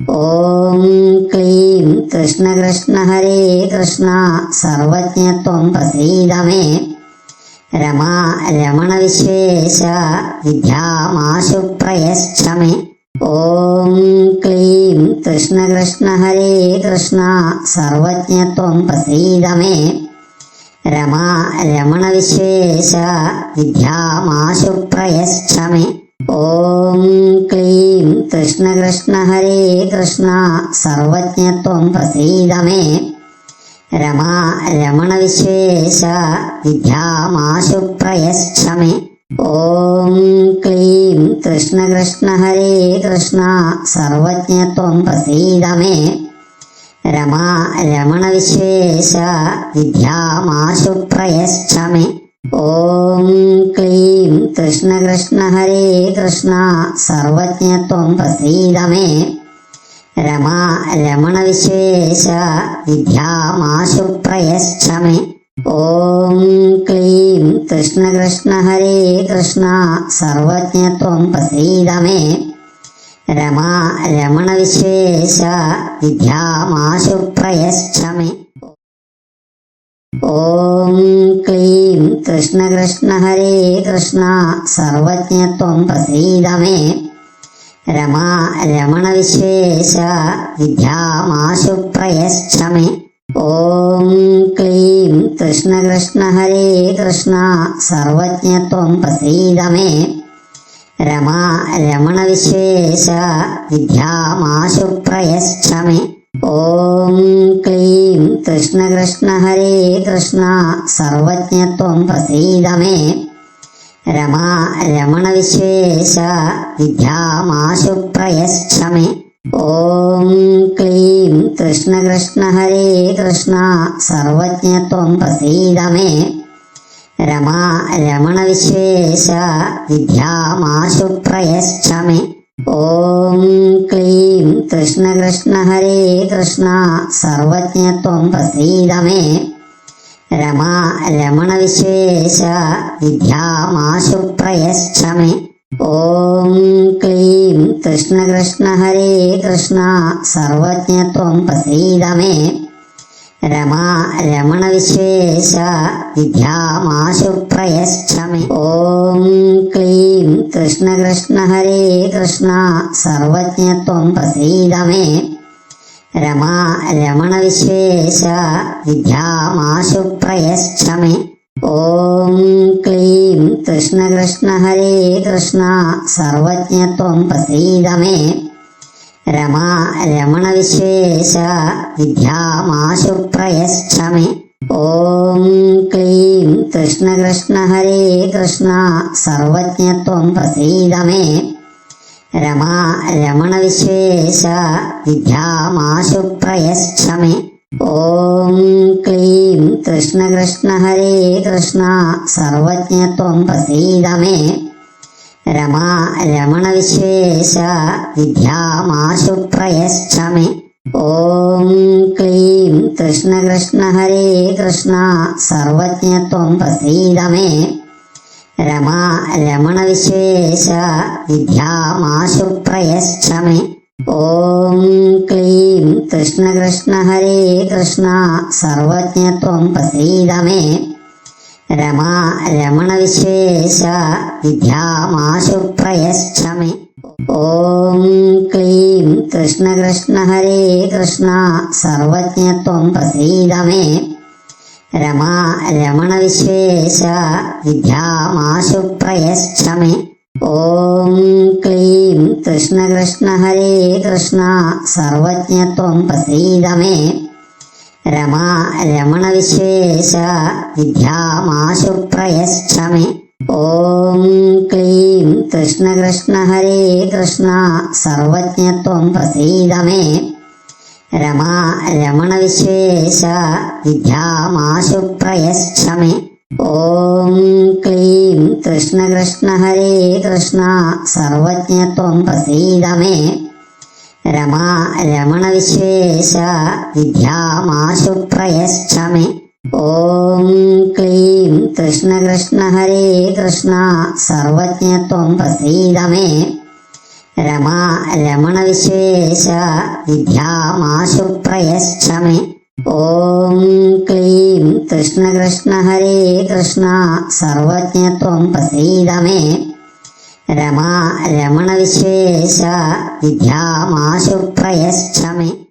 Om ക്ലീം Krishna Krishna Hare Krishna സർവജ്ഞത്വം പ്രസീദ may. Rama Ramana Vishwesha വിദ്യാമാശു പ്രയച്ഛ may. Om ക്ലീം Krishna Krishna Hare Krishna സർവജ്ഞത്വം പ്രസീദ may. Rama Ramana Vishwesha വിദ്യാമാശു പ്രയച്ഛ may. Om ക്ലീം Krishna Krishna Hare Krishna സർവജ്ഞത്വം പ്രസീദ may. Rama Ramana Vishwesha വിദ്യാമാശു പ്രയച്ഛ may. Om ക്ലീം Krishna Krishna Hare Krishna സർവജ്ഞത്വം പ്രസീദ may. Rama Ramana Vishwesha വിദ്യാമാശു പ്രയച്ഛ may. Om ക്ലീം Krishna Krishna Hare Krishna സർവജ്ഞത്വം പ്രസീദ may. Rama Ramana Vishwesha വിദ്യാമാശു പ്രയച്ഛ may. Om ക്ലീം Krishna Krishna Hare Krishna സർവജ്ഞത്വം പ്രസീദ may. Rama Ramana Vishwesha വിദ്യാമാശു പ്രയച്ഛ may. Om ക്ലീം Krishna Krishna Hare Krishna സർവജ്ഞത്വം പ്രസീദ may. Rama Ramana Vishwesha വിദ്യാമാശു പ്രയച്ഛ may. Om ക്ലീം Krishna Krishna Hare Krishna സർവജ്ഞത്വം പ്രസീദ may. Rama Ramana Vishwesha വിദ്യാമാശു പ്രയച്ഛ may. Om ക്ലീം Krishna Krishna Hare Krishna സർവജ്ഞത്വം പ്രസീദ may. Rama Ramana Vishwesha വിദ്യാമാശു പ്രയച്ഛ may. Om ക്ലീം Krishna Krishna Hare Krishna സർവജ്ഞത്വം പ്രസീദ may. Rama Ramana Vishwesha വിദ്യാമാശു പ്രയച്ഛ may. Om ക്ലീം Krishna Krishna Hare Krishna സർവജ്ഞത്വം പ്രസീദ may. Rama Ramana Vishwesha വിദ്യാമാശു പ്രയച്ഛ may. Om ക്ലീം Krishna Krishna Hare Krishna സർവജ്ഞത്വം പ്രസീദ may. Rama Ramana Vishwesha വിദ്യാമാശു പ്രയച്ഛ may. Om ക്ലീം Krishna Krishna Hare Krishna സർവജ്ഞത്വം പ്രസീദ may. Rama Ramana Vishwesha വിദ്യാമാശു പ്രയച്ഛ may. Om ക്ലീം Krishna Krishna Hare Krishna സർവജ്ഞത്വം പ്രസീദ may. Rama Ramana Vishwesha വിദ്യാമാശു പ്രയച്ഛ may. Om ക്ലീം Krishna Krishna Hare Krishna സർവജ്ഞത്വം പ്രസീദ may. Rama Ramana Vishwesha വിദ്യാമാശു പ്രയച്ഛ may. Om ക്ലീം Krishna Krishna Hare Krishna സർവജ്ഞത്വം പ്രസീദ may. Rama Ramana Vishwesha വിദ്യാമാശു പ്രയച്ഛ may. Om ക്ലീം Krishna Krishna Hare Krishna സർവജ്ഞത്വം പ്രസീദ may. Rama Ramana Vishwesha വിദ്യാമാശു പ്രയച്ഛ may. Om ക്ലീം Krishna Krishna Hare Krishna സർവജ്ഞത്വം പ്രസീദ may. Rama Ramana Vishwesha വിദ്യാമാശു പ്രയച്ഛ may. Om ക്ലീം Krishna Krishna Hare Krishna സർവജ്ഞത്വം പ്രസീദ may. Rama Ramana Vishwesha വിദ്യാമാശു പ്രയച്ഛ may. Om ക്ലീം Krishna Krishna Hare Krishna സർവജ്ഞത്വം പ്രസീദ may. Rama Ramana Vishwesha വിദ്യാമാശു പ്രയച്ഛ may. Om ക്ലീം Krishna Krishna Hare Krishna സർവജ്ഞത്വം പ്രസീദ may. Rama Ramana Vishwesha വിദ്യാമാശു പ്രയച്ഛ may. Om ക്ലീം Krishna Krishna Hare Krishna സർവജ്ഞത്വം പ്രസീദ may. Rama Ramana Vishwesha വിദ്യാമാശു പ്രയച്ഛ may. Om ക്ലീം Krishna Krishna Hare Krishna സർവജ്ഞത്വം പ്രസീദ may. Rama Ramana Vishwesha വിദ്യാമാശു പ്രയച്ഛ may. Om ക്ലീം Krishna Krishna Hare Krishna സർവജ്ഞത്വം പ്രസീദ may. Rama Ramana Vishwesha വിദ്യാമാശു പ്രയച്ഛ may.